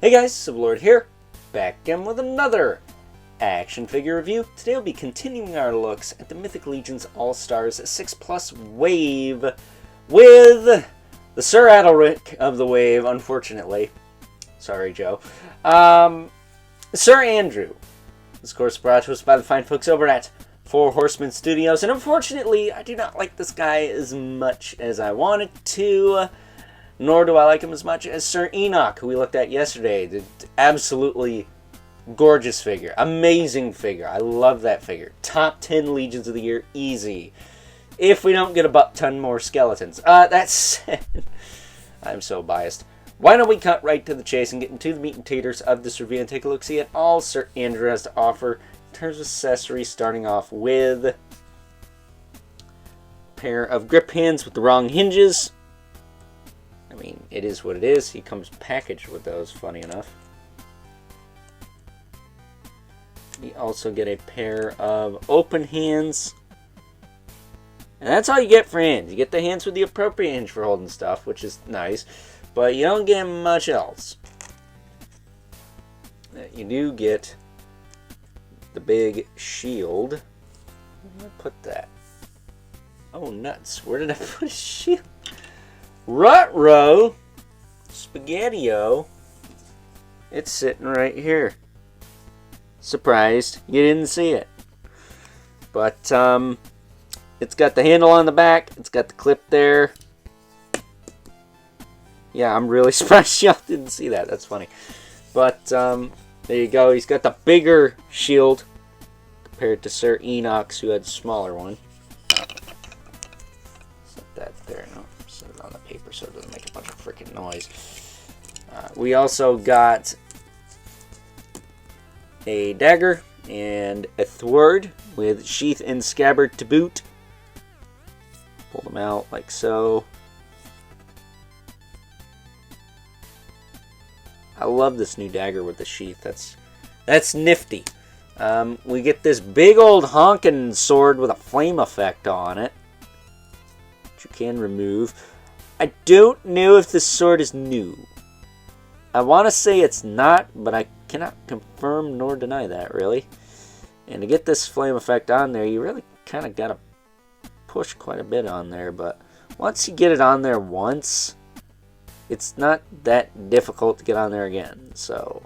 Hey guys, Sublord here, back again with another action figure review. Today we'll be continuing our looks at the Mythic Legion's All-Stars 6+ Wave with the Sir Adalric of the Wave, unfortunately. Sorry, Joe. Sir Andrew. This course brought to us by the fine folks over at Horsemen Studios, and unfortunately, I do not like this guy as much as I wanted to. Nor do I like him as much as Sir Enoch, who we looked at yesterday. The absolutely gorgeous figure. Amazing figure. I love that figure. Top 10 Legions of the Year, easy. If we don't get a butt-ton more skeletons. That said, I'm so biased. Why don't we cut right to the chase and get into the meat and taters of this review and take a look-see at all Sir Andrew has to offer in terms of accessories, starting off with a pair of grip hands with the wrong hinges. I mean, it is what it is. He comes packaged with those, funny enough. We also get a pair of open hands. And that's all you get for hands. You get the hands with the appropriate hinge for holding stuff, which is nice. But you don't get much else. You do get the big shield. Where did I put that? Oh, nuts. Where did I put a shield? Rutro, Spaghetti-O, it's sitting right here. Surprised you didn't see it. But it's got the handle on the back, it's got the clip there. Yeah, I'm really surprised y'all didn't see that, that's funny. But there you go, he's got the bigger shield compared to Sir Enoch's, who had the smaller one. Set that there, no. Set it on the paper so it doesn't make a bunch of freaking noise. We also got a dagger and a thwart with sheath and scabbard to boot. Pull them out like so. I love this new dagger with the sheath. That's nifty. We get this big old honkin' sword with a flame effect on it. You can remove. I don't know if this sword is new. I want to say it's not, but I cannot confirm nor deny that, really. And to get this flame effect on there, you really kind of got to push quite a bit on there, but once you get it on there once, it's not that difficult to get on there again. So,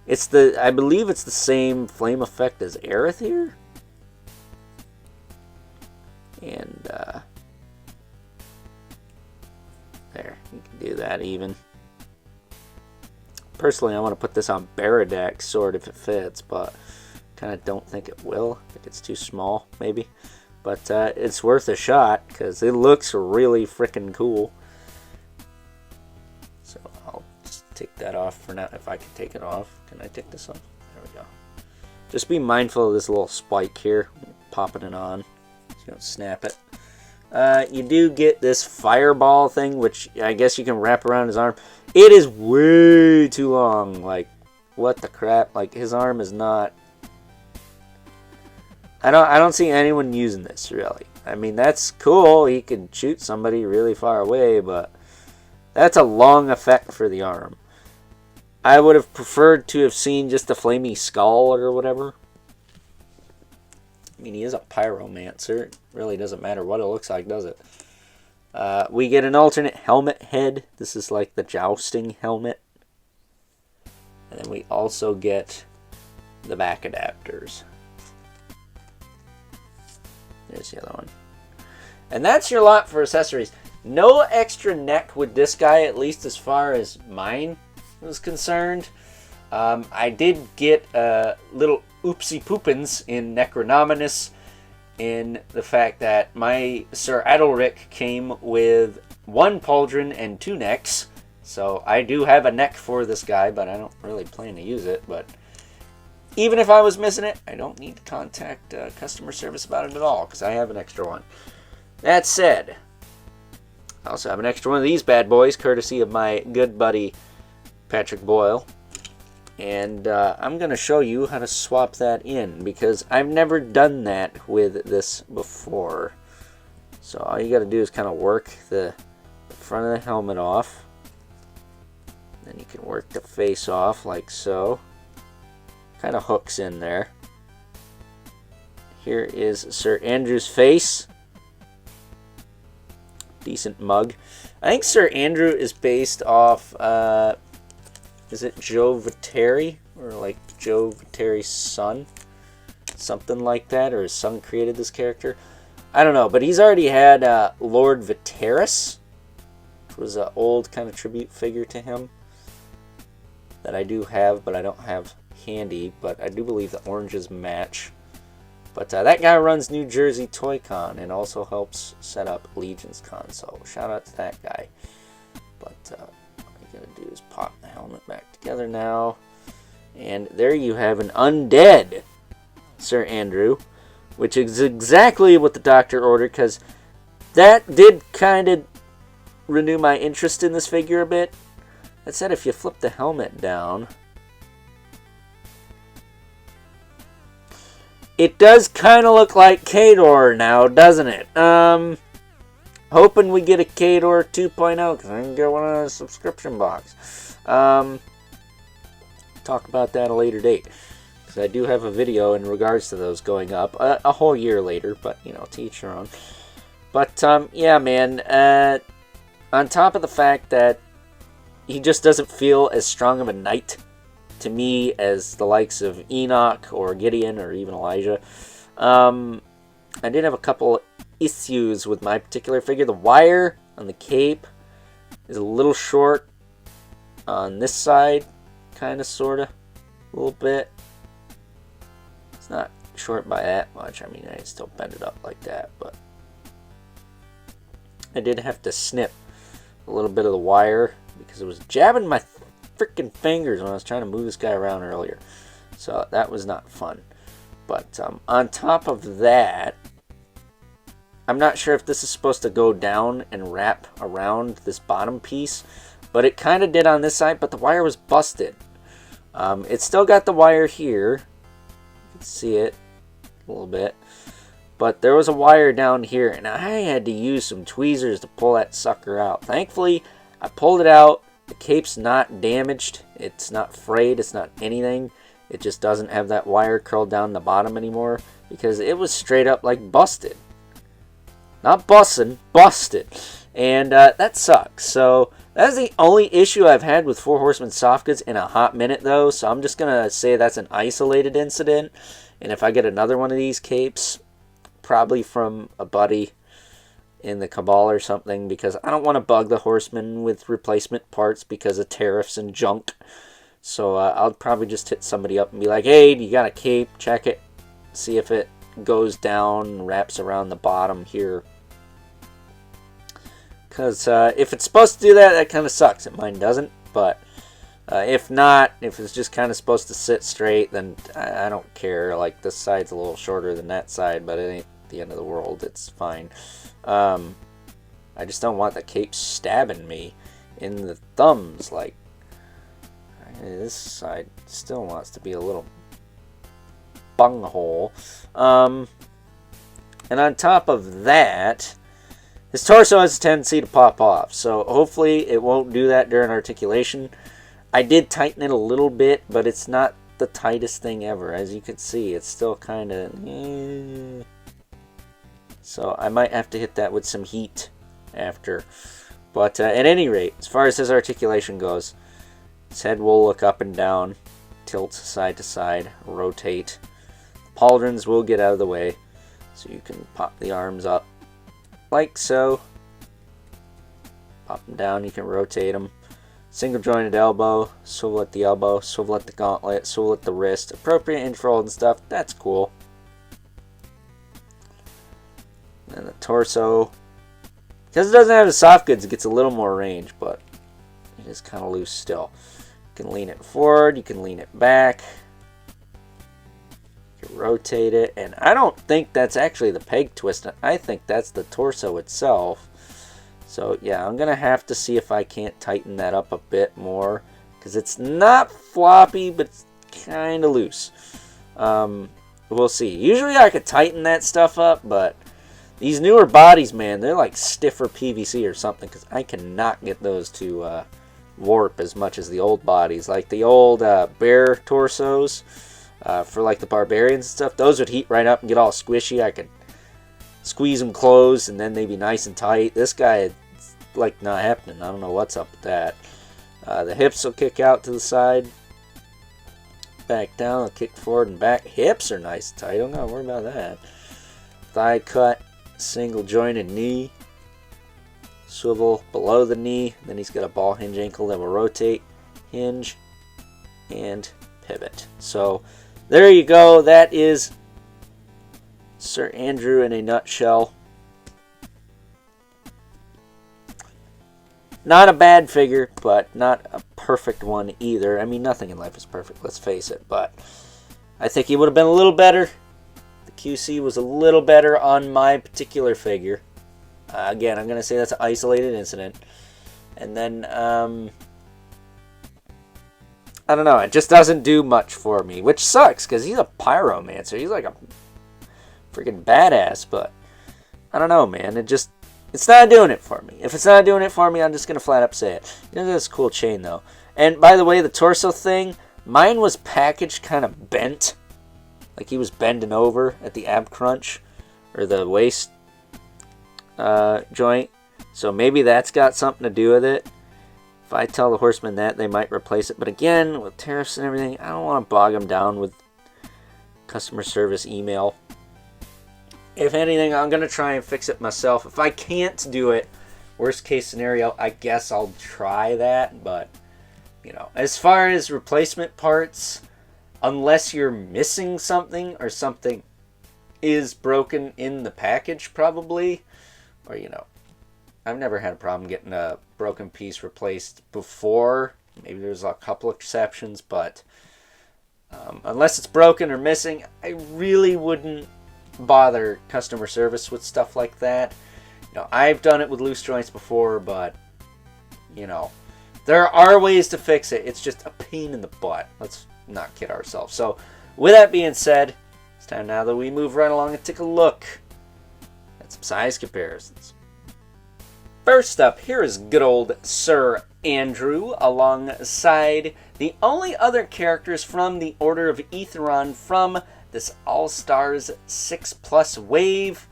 I believe it's the same flame effect as Aerith here. And, there, you can do that even. Personally, I want to put this on Baradak's sword if it fits, but kind of don't think it will. I think it's too small, maybe. But it's worth a shot, because it looks really freaking cool. So I'll just take that off for now, if I can take it off. Can I take this off? There we go. Just be mindful of this little spike here, popping it on, so you don't snap it. You do get this fireball thing, which I guess you can wrap around his arm. It is way too long. Like, what the crap? Like, his arm is not... I don't see anyone using this, really. I mean, that's cool. He can shoot somebody really far away, but that's a long effect for the arm. I would have preferred to have seen just a flamey skull or whatever. I mean, he is a pyromancer. It really doesn't matter what it looks like, does it? We get an alternate helmet head. This is like the jousting helmet. And then we also get the back adapters. There's the other one. And that's your lot for accessories. No extra neck with this guy, at least as far as mine was concerned. I did get a little oopsie poopins in Necronominus, in the fact that my Sir Adalric came with one pauldron and 2 necks. So I do have a neck for this guy, but I don't really plan to use it. But even if I was missing it, I don't need to contact customer service about it at all, because I have an extra one. That said, I also have an extra one of these bad boys, courtesy of my good buddy Patrick Boyle. And I'm going to show you how to swap that in, because I've never done that with this before. So all you got to do is kind of work the front of the helmet off. Then you can work the face off like so. Kind of hooks in there. Here is Sir Andrew's face. Decent mug. I think Sir Andrew is based off, is it Joe Viteri? Or like Joe Viteri's son? Something like that, or his son created this character. I don't know, but he's already had Lord Viteris, which was an old kind of tribute figure to him that I do have, but I don't have handy, but I do believe the oranges match. But that guy runs New Jersey Toy Con and also helps set up Legion's Con, so shout out to that guy. But what I'm going to do is pop the helmet back together now. And there you have an undead Sir Andrew, which is exactly what the doctor ordered, because that did kind of renew my interest in this figure a bit. That said, if you flip the helmet down, it does kind of look like Kador now, doesn't it? Hoping we get a Kador 2.0, because I can get one on a subscription box. Talk about that at a later date, because I do have a video in regards to those going up a whole year later, but, you know, to each their own. But, yeah, man, on top of the fact that he just doesn't feel as strong of a knight to me as the likes of Enoch or Gideon or even Elijah. I did have a couple issues with my particular figure. The wire on the cape is a little short on this side, kind of, sort of, a little bit. It's not short by that much. I mean, I can still bend it up like that, but I did have to snip a little bit of the wire because it was jabbing my freaking fingers when I was trying to move this guy around earlier. So that was not fun. But on top of that, I'm not sure if this is supposed to go down and wrap around this bottom piece, but it kind of did on this side, but the wire was busted. It's still got the wire here. You can see it a little bit. But there was a wire down here, and I had to use some tweezers to pull that sucker out. Thankfully, I pulled it out. The cape's not damaged. It's not frayed. It's not anything. It just doesn't have that wire curled down the bottom anymore because it was straight up like busted. Not bussin', busted. And that sucks. So that's the only issue I've had with Four Horsemen soft goods in a hot minute, though. So I'm just going to say that's an isolated incident. And if I get another one of these capes, probably from a buddy in the Cabal or something, because I don't want to bug the Horsemen with replacement parts because of tariffs and junk. So I'll probably just hit somebody up and be like, hey, you got a cape? Check it. See if it goes down, wraps around the bottom here. Because if it's supposed to do that, that kind of sucks. Mine doesn't. But if not, if it's just kind of supposed to sit straight, then I don't care. Like, this side's a little shorter than that side, but it ain't the end of the world. It's fine. I just don't want the cape stabbing me in the thumbs. Like, this side still wants to be a little bunghole. And on top of that, his torso has a tendency to pop off. So hopefully it won't do that during articulation. I did tighten it a little bit, but it's not the tightest thing ever. As you can see, it's still kind of... So I might have to hit that with some heat after. But at any rate, as far as his articulation goes, his head will look up and down, tilt side to side, rotate. Pauldrons will get out of the way, so you can pop the arms up like so. Pop them down, you can rotate them. Single jointed elbow, swivel at the elbow, swivel at the gauntlet, swivel at the wrist. Appropriate interval and stuff, that's cool. And the torso, because it doesn't have the soft goods, it gets a little more range, but it is kind of loose still. You can lean it forward, you can lean it back, you can rotate it, and I don't think that's actually the peg twist. I think that's the torso itself. So yeah, I'm gonna have to see if I can't tighten that up a bit more, because it's not floppy, but it's kind of loose. We'll see. Usually I could tighten that stuff up, but these newer bodies, man, they're like stiffer PVC or something, because I cannot get those to warp as much as the old bodies. Like the old bear torsos for like the barbarians and stuff, those would heat right up and get all squishy. I could squeeze them closed and then they'd be nice and tight. This guy, it's like not happening. I don't know what's up with that. The hips will kick out to the side, back down, I'll kick forward and back. Hips are nice and tight, don't gotta worry about that. Thigh cut, single jointed knee, swivel below the knee, then he's got a ball hinge ankle that will rotate, hinge, and pivot. So there you go, that is Sir Andrew in a nutshell. Not a bad figure, but not a perfect one either. I mean, nothing in life is perfect, let's face it, but I think he would have been a little better. The QC was a little better on my particular figure. Again, I'm going to say that's an isolated incident. And then, I don't know, it just doesn't do much for me, which sucks, because he's a pyromancer. He's like a freaking badass, but I don't know, man. It's not doing it for me. If it's not doing it for me, I'm just going to flat up say it. You know, this cool chain, though. And by the way, the torso thing, mine was packaged kind of bent. Like he was bending over at the ab crunch, or the waist joint. So maybe that's got something to do with it. If I tell the Horsemen that, they might replace it. But again, with tariffs and everything, I don't want to bog them down with customer service email. If anything, I'm going to try and fix it myself. If I can't do it, worst case scenario, I guess I'll try that. But, you know, as far as replacement parts, unless you're missing something or something is broken in the package probably, or, you know, I've never had a problem getting a broken piece replaced before. Maybe there's a couple exceptions, but unless it's broken or missing, I really wouldn't bother customer service with stuff like that. You know, I've done it with loose joints before, but you know, there are ways to fix it. It's just a pain in the butt. Let's not kid ourselves. So with that being said, it's time now that we move right along and take a look at some size comparisons. First up, here is good old Sir Andrew alongside the only other characters from the Order of Aetheron from this All-Stars 6+ wave,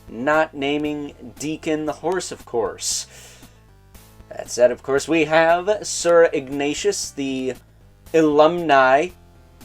not naming Deacon the horse, of course. That said, of course, we have Sir Ignatius, the alumni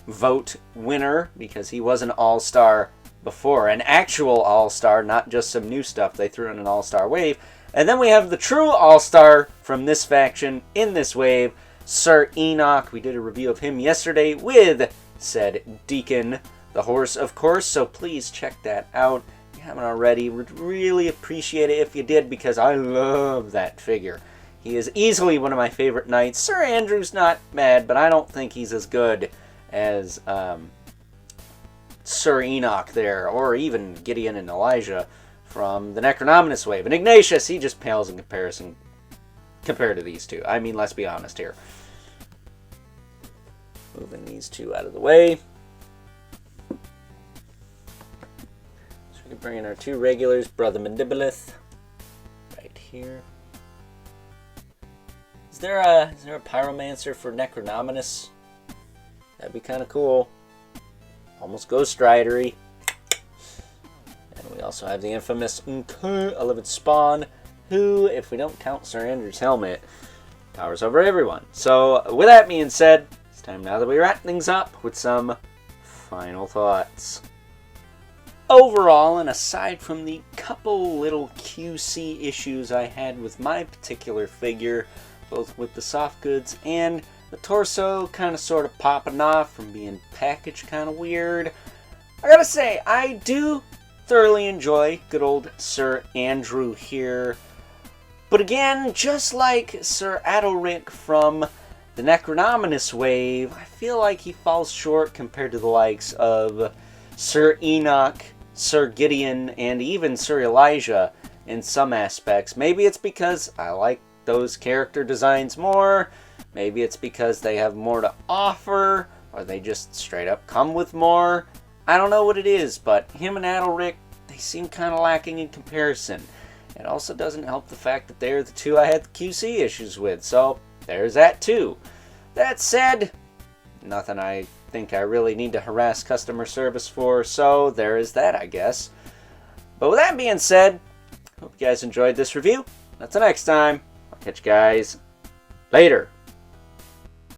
vote winner, because he was an All-Star before, an actual All-Star, not just some new stuff they threw in an All-Star wave. And then we have the true All-Star from this faction in this wave, Sir Enoch. We did a review of him yesterday with said Deacon the horse, of course, so please check that out if you haven't already. Would really appreciate it if you did, because I love that figure. He is easily one of my favorite knights. Sir Andrew's not bad, but I don't think he's as good as Sir Enoch there, or even Gideon and Elijah from the Necronominous wave. And Ignatius, he just pales in comparison compared to these two. I mean, let's be honest here. Moving these two out of the way. We can bring in our two regulars, Brother Mandibolith, right here. Is there a pyromancer for Necronominous? That'd be kind of cool. Almost Ghost Rider-y. And we also have the infamous 11 Spawn, who, if we don't count Sir Andrew's helmet, towers over everyone. So, with that being said, it's time now that we wrap things up with some final thoughts. Overall, and aside from the couple little QC issues I had with my particular figure, both with the soft goods and the torso kind of sort of popping off from being packaged kind of weird, I gotta say, I do thoroughly enjoy good old Sir Andrew here. But again, just like Sir Adalric from the Necronominous wave, I feel like he falls short compared to the likes of Sir Enoch, Sir Gideon, and even Sir Elijah in some aspects. Maybe it's because I like those character designs more. Maybe it's because they have more to offer, or they just straight up come with more. I don't know what it is, but him and Adalric, they seem kind of lacking in comparison. It also doesn't help the fact that they're the two I had the QC issues with. So, there's that too. That said, nothing I think I really need to harass customer service for, so there is that, I guess. But with that being said, hope you guys enjoyed this review. Until next time, I'll catch you guys later.